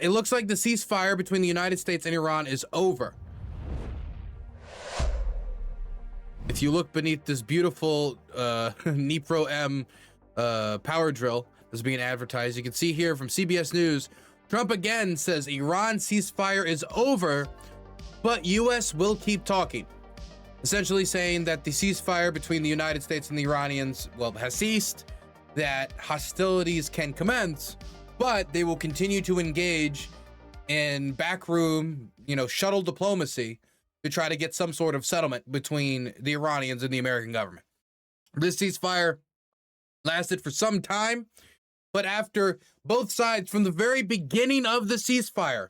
it looks like the ceasefire between the United States and Iran is over. If you look beneath this beautiful Dnipro M power drill that's being advertised, you can see here from CBS News, Trump again says Iran ceasefire is over, but U.S. will keep talking. Essentially saying that the ceasefire between the United States and the Iranians, well, has ceased, that hostilities can commence, but they will continue to engage in backroom, shuttle diplomacy to try to get some sort of settlement between the Iranians and the American government. This ceasefire lasted for some time, but after both sides from the very beginning of the ceasefire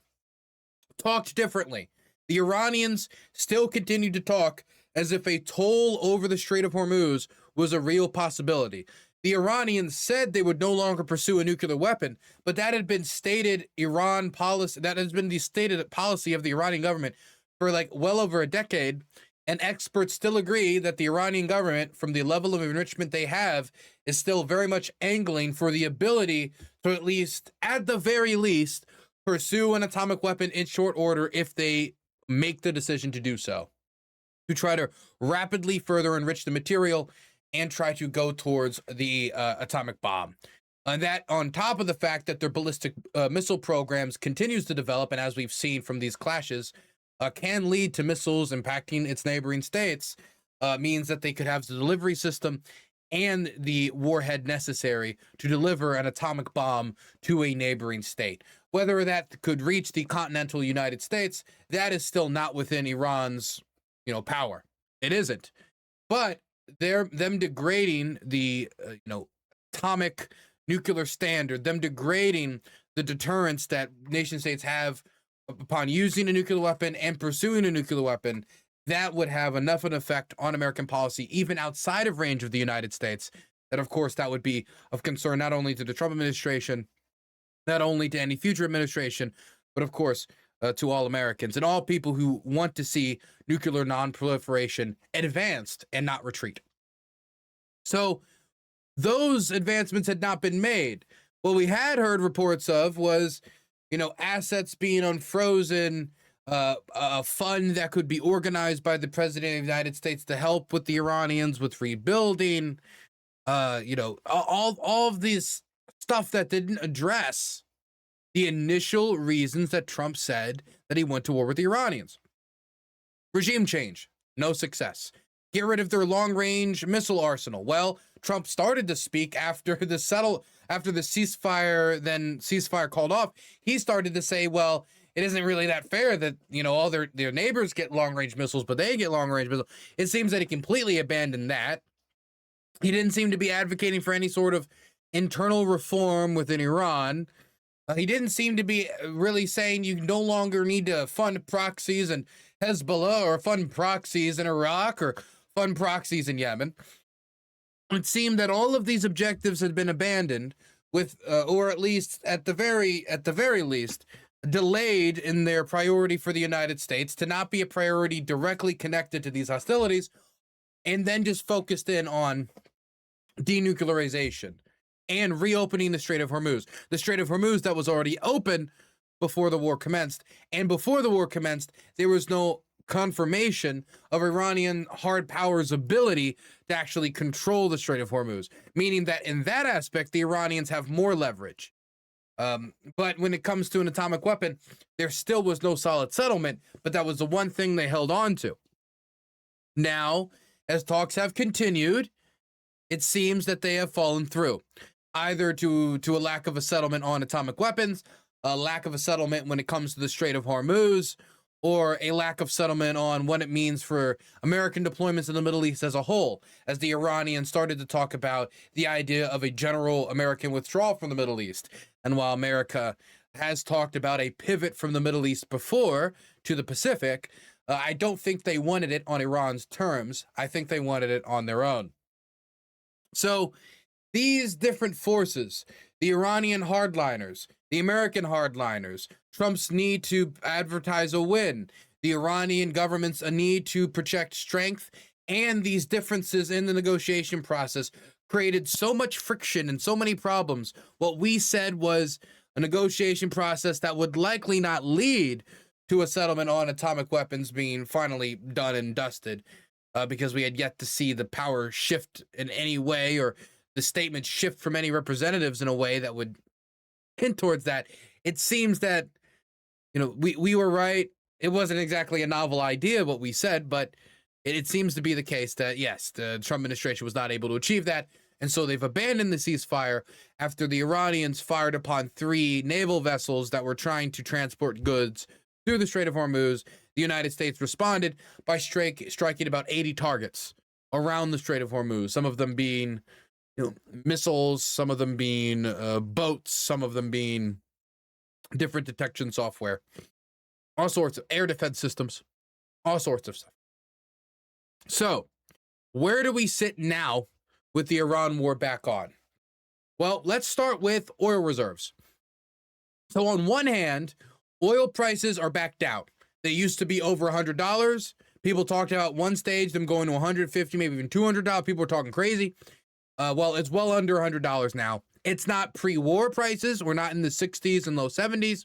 talked differently, the Iranians still continued to talk as if a toll over the Strait of Hormuz was a real possibility. The Iranians said they would no longer pursue a nuclear weapon, but that had been stated Iran policy. That has been the stated policy of the Iranian government for well over a decade. And experts still agree that the Iranian government, from the level of enrichment they have, is still very much angling for the ability to at the very least, pursue an atomic weapon in short order if they make the decision to do so, to try to rapidly further enrich the material and try to go towards the atomic bomb. And that on top of the fact that their ballistic missile programs continues to develop, and as we've seen from these clashes, can lead to missiles impacting its neighboring states, means that they could have the delivery system and the warhead necessary to deliver an atomic bomb to a neighboring state. Whether that could reach the continental United States, that is still not within Iran's, power. It isn't. But them degrading the, atomic nuclear standard, them degrading the deterrence that nation states have upon using a nuclear weapon and pursuing a nuclear weapon, that would have enough of an effect on American policy, even outside of range of the United States, that of course that would be of concern not only to the Trump administration, not only to any future administration, but of course to all Americans and all people who want to see nuclear non-proliferation advanced and not retreat. So those advancements had not been made. What we had heard reports of was, assets being unfrozen, a fund that could be organized by the president of the United States to help with the Iranians with rebuilding, all of these stuff that didn't address the initial reasons that Trump said that he went to war with the Iranians. Regime change, no success. Get rid of their long-range missile arsenal. Well, Trump started to speak after the ceasefire called off. He started to say, well, it isn't really that fair that, all their neighbors get long-range missiles, but they get long-range missiles. It seems that he completely abandoned that. He didn't seem to be advocating for any sort of internal reform within Iran. He didn't seem to be really saying you no longer need to fund proxies in Hezbollah or fund proxies in Iraq or fund proxies in Yemen. It seemed that all of these objectives had been abandoned, with, or at least at the very least, delayed in their priority for the United States to not be a priority directly connected to these hostilities, and then just focused in on denuclearization and reopening the Strait of Hormuz. The Strait of Hormuz that was already open before the war commenced. And before the war commenced, there was no confirmation of Iranian hard power's ability to actually control the Strait of Hormuz, meaning that in that aspect, the Iranians have more leverage. But when it comes to an atomic weapon, there still was no solid settlement, but that was the one thing they held on to. Now, as talks have continued, it seems that they have fallen through, either to a lack of a settlement on atomic weapons, a lack of a settlement when it comes to the Strait of Hormuz, or a lack of settlement on what it means for American deployments in the Middle East as a whole, as the Iranians started to talk about the idea of a general American withdrawal from the Middle East. And while America has talked about a pivot from the Middle East before to the Pacific, I don't think they wanted it on Iran's terms. I think they wanted it on their own. So these different forces, the Iranian hardliners, the American hardliners, Trump's need to advertise a win, the Iranian government's a need to project strength, and these differences in the negotiation process created so much friction and so many problems. What we said was a negotiation process that would likely not lead to a settlement on atomic weapons being finally done and dusted, because we had yet to see the power shift in any way, or the statement shift from any representatives in a way that would hint towards that. It seems that, we were right. It wasn't exactly a novel idea what we said, but it seems to be the case that, yes, the Trump administration was not able to achieve that. And so they've abandoned the ceasefire after the Iranians fired upon 3 naval vessels that were trying to transport goods through the Strait of Hormuz. The United States responded by striking about 80 targets around the Strait of Hormuz, some of them being missiles, some of them being boats, some of them being different detection software, all sorts of air defense systems, all sorts of stuff. So where do we sit now with the Iran war back on? Well, let's start with oil reserves. So on one hand, oil prices are back down. They used to be over $100. People talked about one stage them going to $150, maybe even $200. People were talking crazy. Well, it's well under $100 now. It's not pre-war prices. We're not in the 60s and low 70s,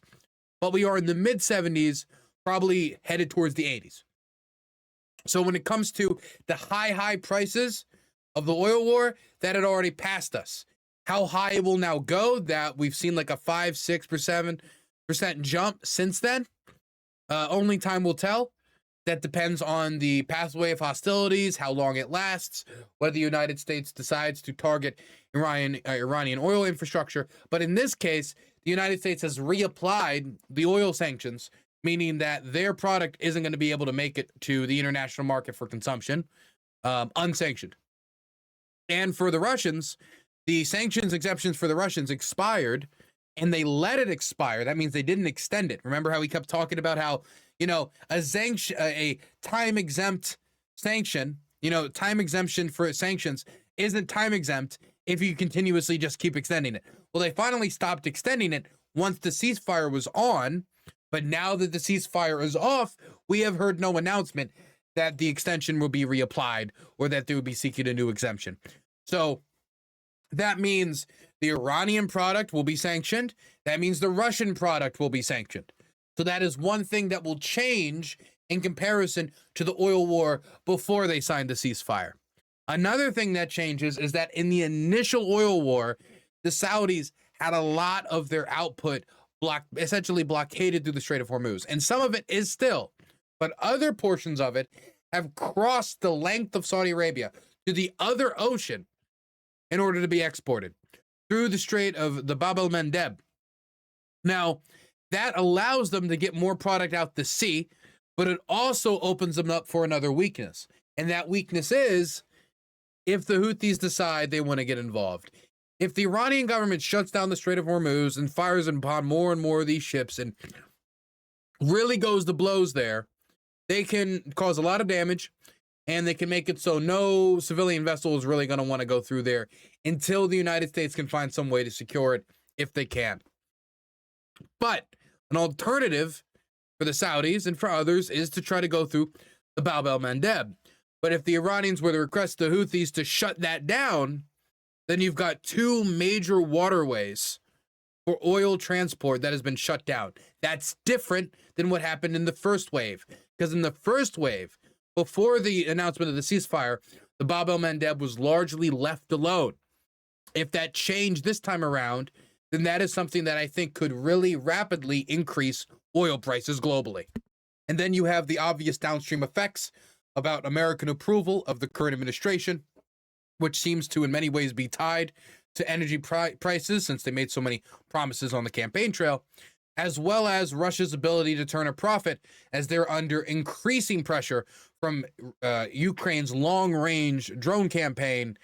but we are in the mid 70s, probably headed towards the 80s. So when it comes to the high prices of the oil war, that had already passed us. How high it will now go, that we've seen like a 5, 6, 7% jump since then, only time will tell. That depends on the pathway of hostilities, how long it lasts, whether the United States decides to target Iranian oil infrastructure. But in this case, the United States has reapplied the oil sanctions, meaning that their product isn't going to be able to make it to the international market for consumption, unsanctioned. And for the Russians, the sanctions exemptions for the Russians expired, and they let it expire. That means they didn't extend it. Remember how we kept talking about how, a time exempt sanction, time exemption for sanctions isn't time exempt if you continuously just keep extending it. Well, they finally stopped extending it once the ceasefire was on, but now that the ceasefire is off, we have heard no announcement that the extension will be reapplied or that they would be seeking a new exemption. So that means the Iranian product will be sanctioned. That means the Russian product will be sanctioned. So that is one thing that will change in comparison to the oil war before they signed the ceasefire. Another thing that changes is that in the initial oil war, the Saudis had a lot of their output essentially blockaded through the Strait of Hormuz. And some of it is still, but other portions of it have crossed the length of Saudi Arabia to the other ocean in order to be exported through the Strait of the Bab el-Mandeb. Now, that allows them to get more product out to sea, but it also opens them up for another weakness. And that weakness is if the Houthis decide they want to get involved. If the Iranian government shuts down the Strait of Hormuz and fires upon more and more of these ships and really goes to blows there, they can cause a lot of damage, and they can make it so no civilian vessel is really going to want to go through there until the United States can find some way to secure it, if they can. But an alternative for the Saudis and for others is to try to go through the Bab el-Mandeb. But if the Iranians were to request the Houthis to shut that down, then you've got 2 major waterways for oil transport that has been shut down. That's different than what happened in the first wave. Because in the first wave, before the announcement of the ceasefire, the Bab el-Mandeb was largely left alone. If that changed this time around, then that is something that I think could really rapidly increase oil prices globally. And then you have the obvious downstream effects about American approval of the current administration, which seems to in many ways be tied to energy prices since they made so many promises on the campaign trail, as well as Russia's ability to turn a profit as they're under increasing pressure from Ukraine's long-range drone campaign,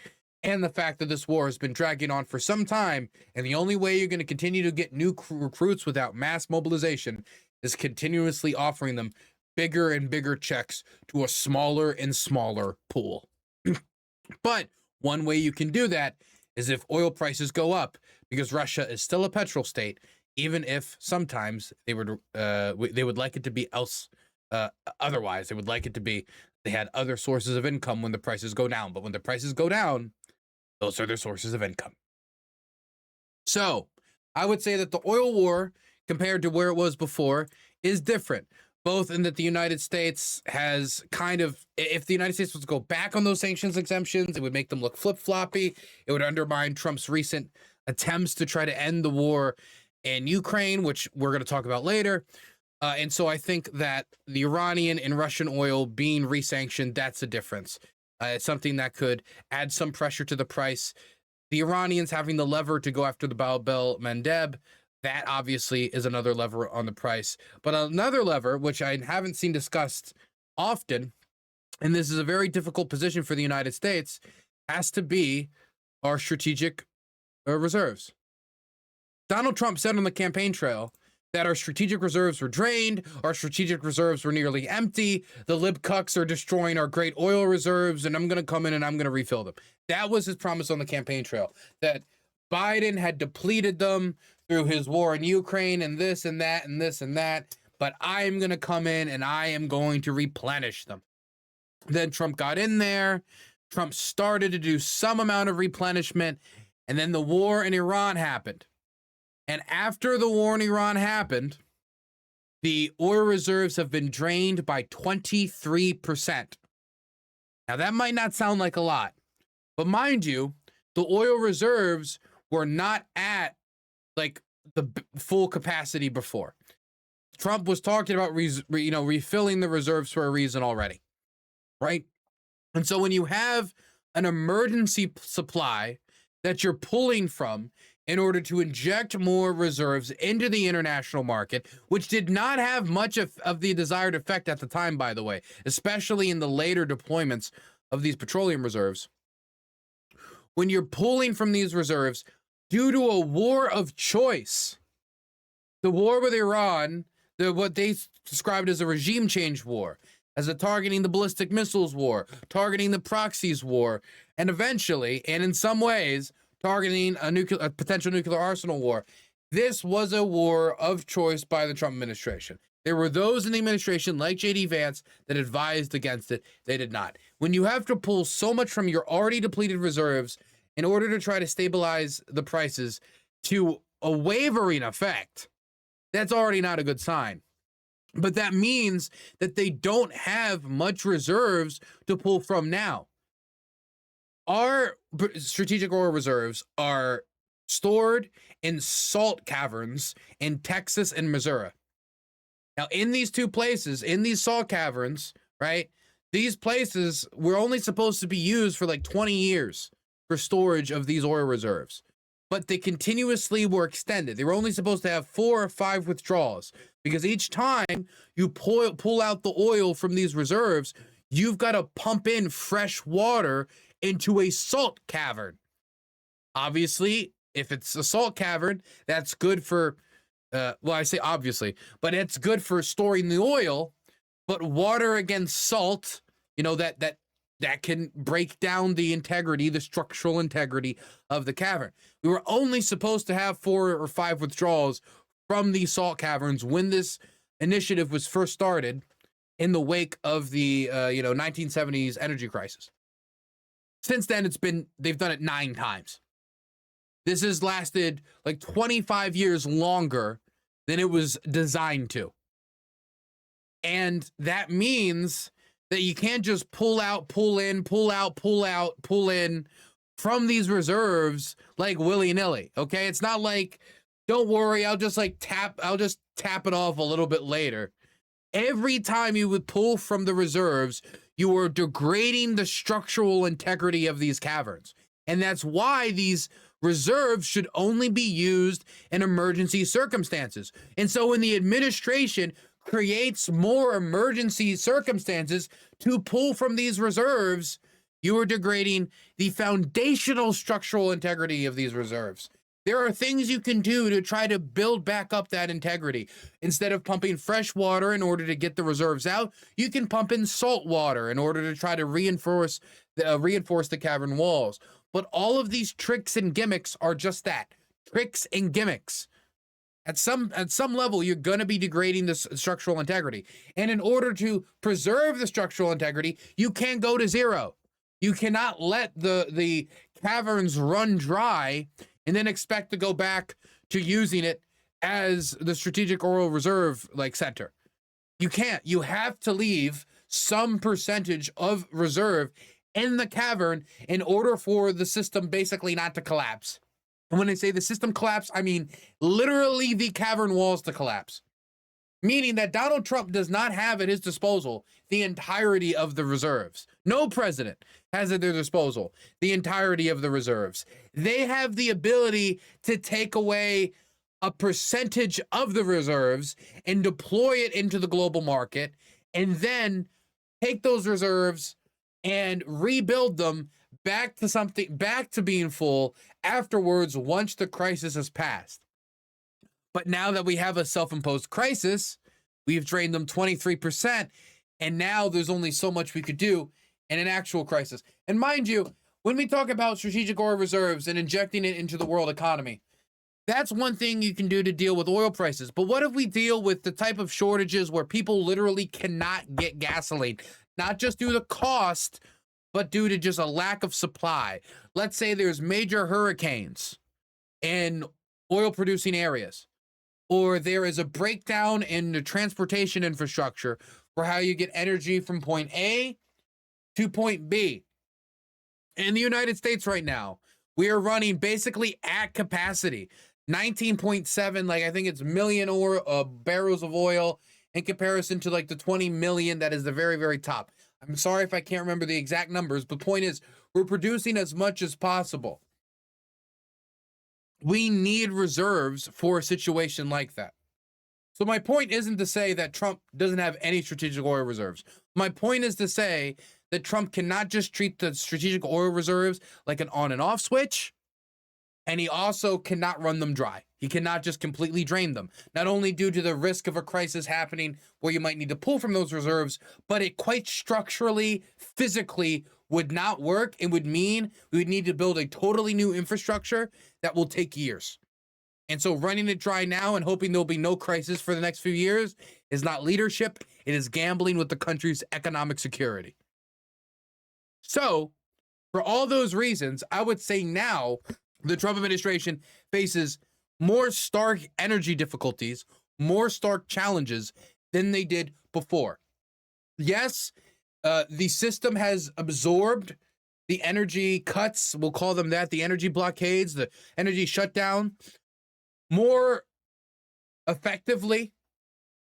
and the fact that this war has been dragging on for some time, and the only way you're going to continue to get new recruits without mass mobilization is continuously offering them bigger and bigger checks to a smaller and smaller pool. But one way you can do that is if oil prices go up, because Russia is still a petrol state, even if sometimes they would like it to be otherwise. They would like it to be they had other sources of income when the prices go down. But when the prices go down, those are their sources of income. So I would say that the oil war, compared to where it was before, is different. Both in that the United States has kind of, if the United States was to go back on those sanctions exemptions, it would make them look flip-floppy. It would undermine Trump's recent attempts to try to end the war in Ukraine, which we're going to talk about later. And so I think that the Iranian and Russian oil being resanctioned, that's a difference. It's something that could add some pressure to the price. The Iranians having the lever to go after the Bab el-Mandeb, that obviously is another lever on the price. But another lever, which I haven't seen discussed often, and this is a very difficult position for the United States, has to be our strategic reserves. Donald Trump said on the campaign trail that our strategic reserves were drained, our strategic reserves were nearly empty, the lib cucks are destroying our great oil reserves, and I'm going to come in and I'm going to refill them. That was his promise on the campaign trail, that Biden had depleted them through his war in Ukraine and this and that and this and that, but I'm going to come in and I am going to replenish them. Then Trump got in there, Trump started to do some amount of replenishment, and then the war in Iran happened. And after the war in Iran happened, the oil reserves have been drained by 23%. Now, that might not sound like a lot, but mind you, the oil reserves were not at like the full capacity before. Trump was talking about refilling the reserves for a reason already, right? And so when you have an emergency supply that you're pulling from in order to inject more reserves into the international market, which did not have much of the desired effect at the time, by the way, especially in the later deployments of these petroleum reserves. When you're pulling from these reserves due to a war of choice, the war with Iran, what they described as a regime change war, as a targeting the ballistic missiles war, targeting the proxies war, and eventually, and in some ways, targeting a potential nuclear arsenal war. This was a war of choice by the Trump administration. There were those in the administration, like J.D. Vance, that advised against it. They did not. When you have to pull so much from your already depleted reserves in order to try to stabilize the prices to a wavering effect, that's already not a good sign. But that means that they don't have much reserves to pull from now. Our strategic oil reserves are stored in salt caverns in Texas and Missouri. Now, in these two places, in these salt caverns, right, these places were only supposed to be used for like 20 years for storage of these oil reserves. But they continuously were extended. They were only supposed to have 4 or 5 withdrawals, because each time you pull out the oil from these reserves, you've got to pump in fresh water into a salt cavern. Obviously, if it's a salt cavern, that's good for, well, I say obviously, but it's good for storing the oil. But water against salt, you know, that can break down the integrity, the structural integrity of the cavern. We were only supposed to have 4 or 5 withdrawals from these salt caverns when this initiative was first started in the wake of the 1970s energy crisis. Since then, they've done it 9 times. This has lasted like 25 years longer than it was designed to. And that means that you can't just pull out, pull in, pull out, pull out, pull in from these reserves like willy-nilly, okay? It's not like, don't worry, I'll just tap it off a little bit later. Every time you would pull from the reserves, you are degrading the structural integrity of these caverns. And that's why these reserves should only be used in emergency circumstances. And so when the administration creates more emergency circumstances to pull from these reserves, you are degrading the foundational structural integrity of these reserves. There are things you can do to try to build back up that integrity. Instead of pumping fresh water in order to get the reserves out, you can pump in salt water in order to try to reinforce the cavern walls. But all of these tricks and gimmicks are just that, tricks and gimmicks. At some level, you're going to be degrading the structural integrity. And in order to preserve the structural integrity, you can't go to zero. You cannot let the caverns run dry and then expect to go back to using it as the strategic oil reserve like center. You can't. You have to leave some percentage of reserve in the cavern in order for the system basically not to collapse. And when I say the system collapse, I mean literally the cavern walls to collapse. Meaning that Donald Trump does not have at his disposal the entirety of the reserves. No president has at their disposal the entirety of the reserves. They have the ability to take away a percentage of the reserves and deploy it into the global market, and then take those reserves and rebuild them back to being full afterwards once the crisis has passed. But now that we have a self-imposed crisis, we've drained them 23%, and now there's only so much we could do in an actual crisis. And mind you, when we talk about strategic oil reserves and injecting it into the world economy, that's one thing you can do to deal with oil prices. But what if we deal with the type of shortages where people literally cannot get gasoline, not just due to the cost, but due to just a lack of supply? Let's say there's major hurricanes in oil-producing areas, or there is a breakdown in the transportation infrastructure for how you get energy from point A to point B. In the United States right now, we are running basically at capacity. 19.7, like I think it's million barrels of oil in comparison to like the 20 million that is the very, very top. I'm sorry if I can't remember the exact numbers, but point is, we're producing as much as possible. We need reserves for a situation like that. So my point isn't to say that Trump doesn't have any strategic oil reserves. My point is to say that Trump cannot just treat the strategic oil reserves like an on and off switch, and he also cannot run them dry. He cannot just completely drain them, not only due to the risk of a crisis happening where you might need to pull from those reserves, but it quite structurally, physically would not work. It would mean we would need to build a totally new infrastructure that will take years. And so running it dry now and hoping there'll be no crisis for the next few years is not leadership. It is gambling with the country's economic security. So for all those reasons, I would say now the Trump administration faces more stark energy difficulties, more stark challenges than they did before. Yes, the system has absorbed the energy cuts, we'll call them that, the energy blockades, the energy shutdown, more effectively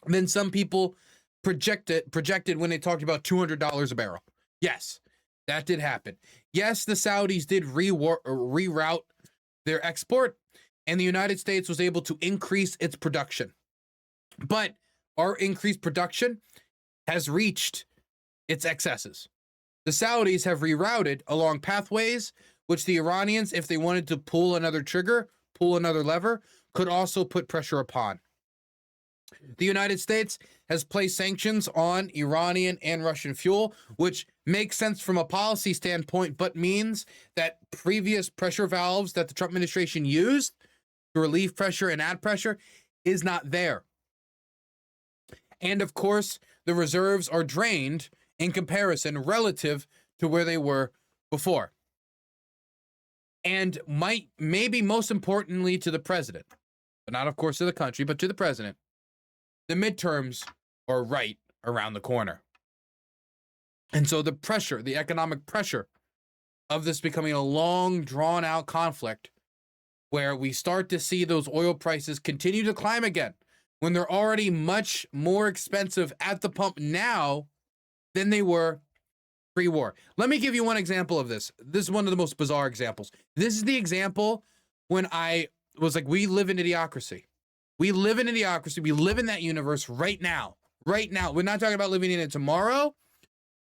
than some people projected when they talked about $200 a barrel. Yes, that did happen. Yes, the Saudis did reroute their export, and the United States was able to increase its production. But our increased production has reached its excesses. The Saudis have rerouted along pathways which the Iranians, if they wanted to pull another trigger, pull another lever, could also put pressure upon. The United States has placed sanctions on Iranian and Russian fuel, which makes sense from a policy standpoint, but means that previous pressure valves that the Trump administration used to relieve pressure and add pressure is not there. And of course, the reserves are drained in comparison relative to where they were before. And maybe most importantly to the president, but not of course to the country, but to the president, the midterms are right around the corner. And so the pressure, the economic pressure of this becoming a long, drawn-out conflict where we start to see those oil prices continue to climb again when they're already much more expensive at the pump now than they were pre-war. Let me give you one example of this. This is one of the most bizarre examples. This is the example when I was like, we live in idiocracy. We live in idiocracy. We live in that universe right now. Right now. We're not talking about living in it tomorrow.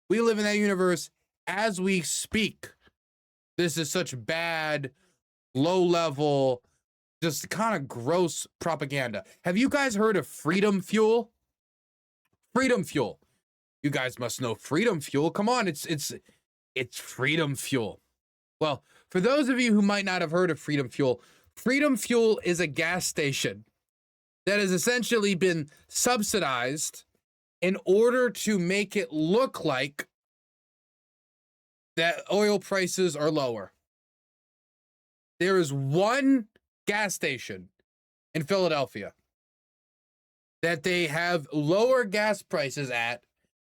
We live in that universe as we speak. This is such bad, low-level, just kind of gross propaganda. Have you guys heard of Freedom Fuel? Freedom Fuel. You guys must know Freedom Fuel. Come on, it's Freedom Fuel. Well, for those of you who might not have heard of Freedom Fuel is a gas station that has essentially been subsidized in order to make it look like that oil prices are lower. There is one gas station in Philadelphia that they have lower gas prices at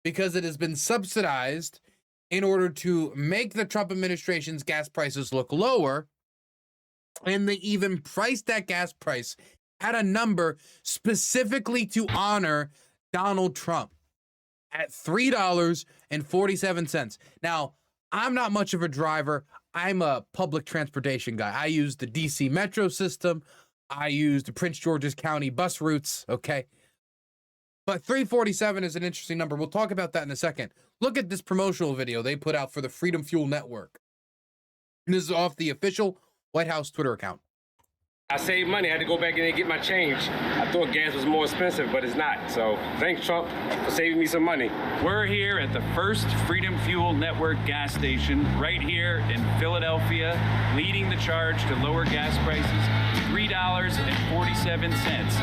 because it has been subsidized in order to make the Trump administration's gas prices look lower. And they even priced that gas price at a number specifically to honor Donald Trump at $3.47. Now, I'm not much of a driver. I'm a public transportation guy. I use the DC Metro system. I use the Prince George's County bus routes, okay? But 347 is an interesting number. We'll talk about that in a second. Look at this promotional video they put out for the Freedom Fuel Network. And this is off the official White House Twitter account. I saved money. I had to go back in and get my change. I thought gas was more expensive, but it's not. So thanks, Trump, for saving me some money. We're here at the first Freedom Fuel Network gas station right here in Philadelphia, leading the charge to lower gas prices, $3.47.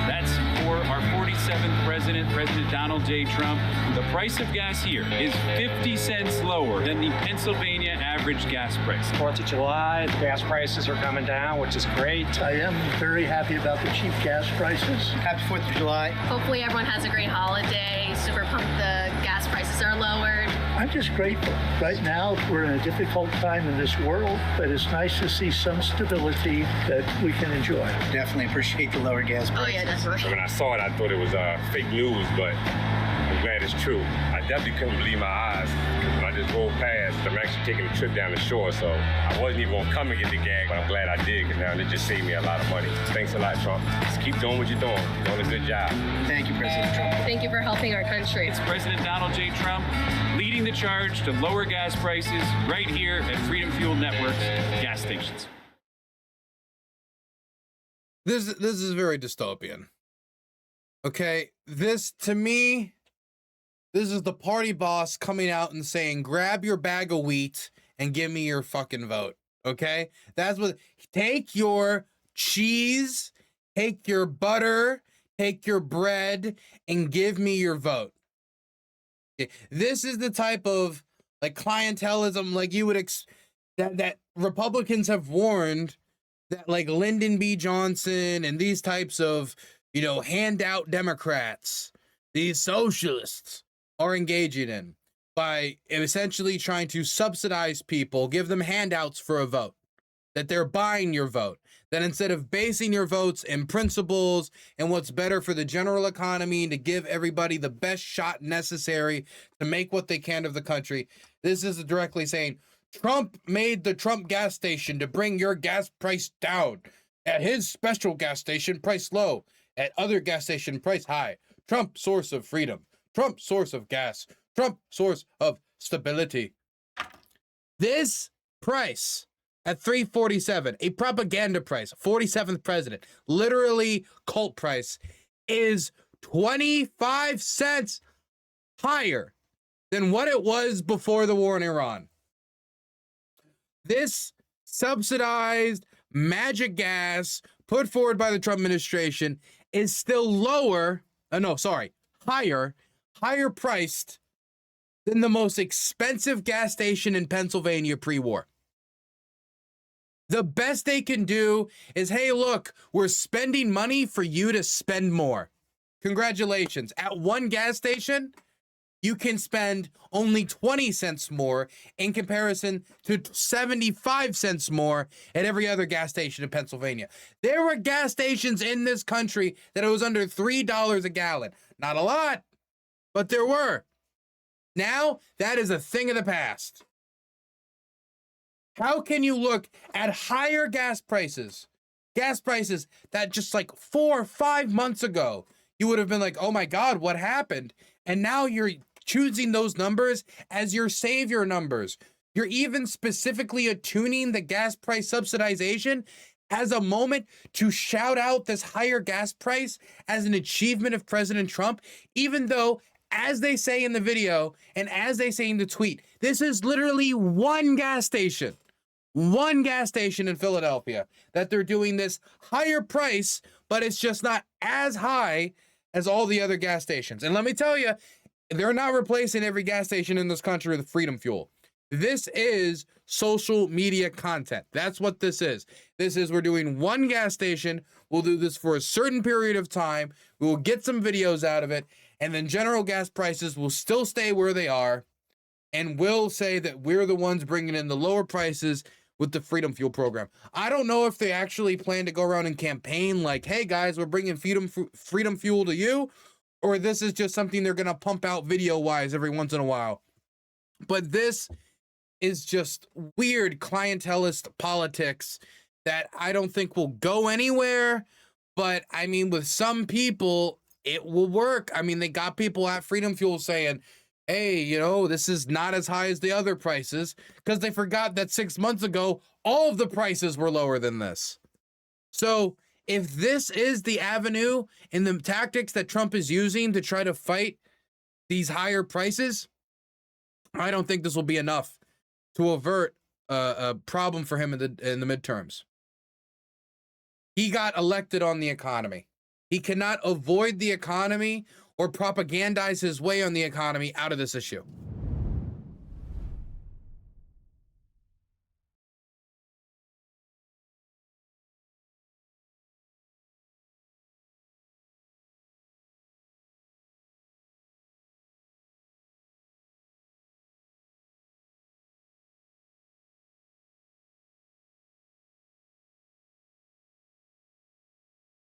That's for our 47th president, President Donald J. Trump. The price of gas here is 50 cents lower than the Pennsylvania average gas price. 4th of July, the gas prices are coming down, which is great. I am very happy about the cheap gas prices. Happy 4th of July. Hopefully everyone has a great holiday. Super pumped the gas prices are lowered. I'm just grateful. Right now, we're in a difficult time in this world, but it's nice to see some stability that we can enjoy. Definitely appreciate the lower gas prices. Oh yeah, definitely. When I saw it, I thought it was fake news, but I'm glad it's true. I definitely couldn't believe my eyes. When I just rolled past, I'm actually taking a trip down the shore, so I wasn't even going to come and get the gas, but I'm glad I did, because now it just saved me a lot of money. Thanks a lot, Trump. Just keep doing what you're doing. You're doing a good job. Thank you, President Trump. Thank you for helping our country. It's President Donald J. Trump leading the charge to lower gas prices right here at Freedom Fuel Network's gas stations. This is very dystopian. Okay, this, to me, this is the party boss coming out and saying, grab your bag of wheat and give me your fucking vote. Okay? That's what, take your cheese, take your butter, take your bread, and give me your vote. Okay? This is the type of, like, clientelism, like you would, that Republicans have warned that, like, Lyndon B. Johnson and these types of, you know, handout Democrats, these socialists, are engaging in by essentially trying to subsidize people, give them handouts for a vote, that they're buying your vote, that instead of basing your votes in principles and what's better for the general economy to give everybody the best shot necessary to make what they can of the country, this is directly saying, Trump made the Trump gas station to bring your gas price down. At his special gas station, price low. At other gas station, price high. Trump, source of freedom. Trump, source of gas. Trump, source of stability. This price at $3.47, a propaganda price, 47th president, literally cult price, is 25 cents higher than what it was before the war in Iran. This subsidized magic gas put forward by the Trump administration is still higher priced than the most expensive gas station in Pennsylvania pre-war. The best they can do is, hey, look, we're spending money for you to spend more. Congratulations. At one gas station, you can spend only 20 cents more in comparison to 75 cents more at every other gas station in Pennsylvania. There were gas stations in this country that it was under $3 a gallon. Not a lot, but there were. Now, that is a thing of the past. How can you look at higher gas prices that just like 4 or 5 months ago, you would have been like, oh my God, what happened? And now you're choosing those numbers as your savior numbers. You're even specifically attuning the gas price subsidization as a moment to shout out this higher gas price as an achievement of President Trump, even though, as they say in the video and as they say in the tweet, this is literally one gas station in Philadelphia that they're doing this higher price, but it's just not as high as all the other gas stations. And let me tell you, they're not replacing every gas station in this country with Freedom Fuel. This is social media content. That's what this is. This is, we're doing one gas station. We'll do this for a certain period of time. We will get some videos out of it. And then general gas prices will still stay where they are. And we'll say that we're the ones bringing in the lower prices with the Freedom Fuel program. I don't know if they actually plan to go around and campaign like, hey guys, we're bringing Freedom Fuel to you. Or this is just something they're going to pump out video-wise every once in a while. But this is just weird clientelist politics that I don't think will go anywhere. But I mean, with some people, it will work. I mean, they got people at Freedom Fuel saying, hey, you know, this is not as high as the other prices, because they forgot that 6 months ago, all of the prices were lower than this. So if this is the avenue and the tactics that Trump is using to try to fight these higher prices, I don't think this will be enough to avert a problem for him in the midterms. He got elected on the economy. He cannot avoid the economy or propagandize his way on the economy out of this issue.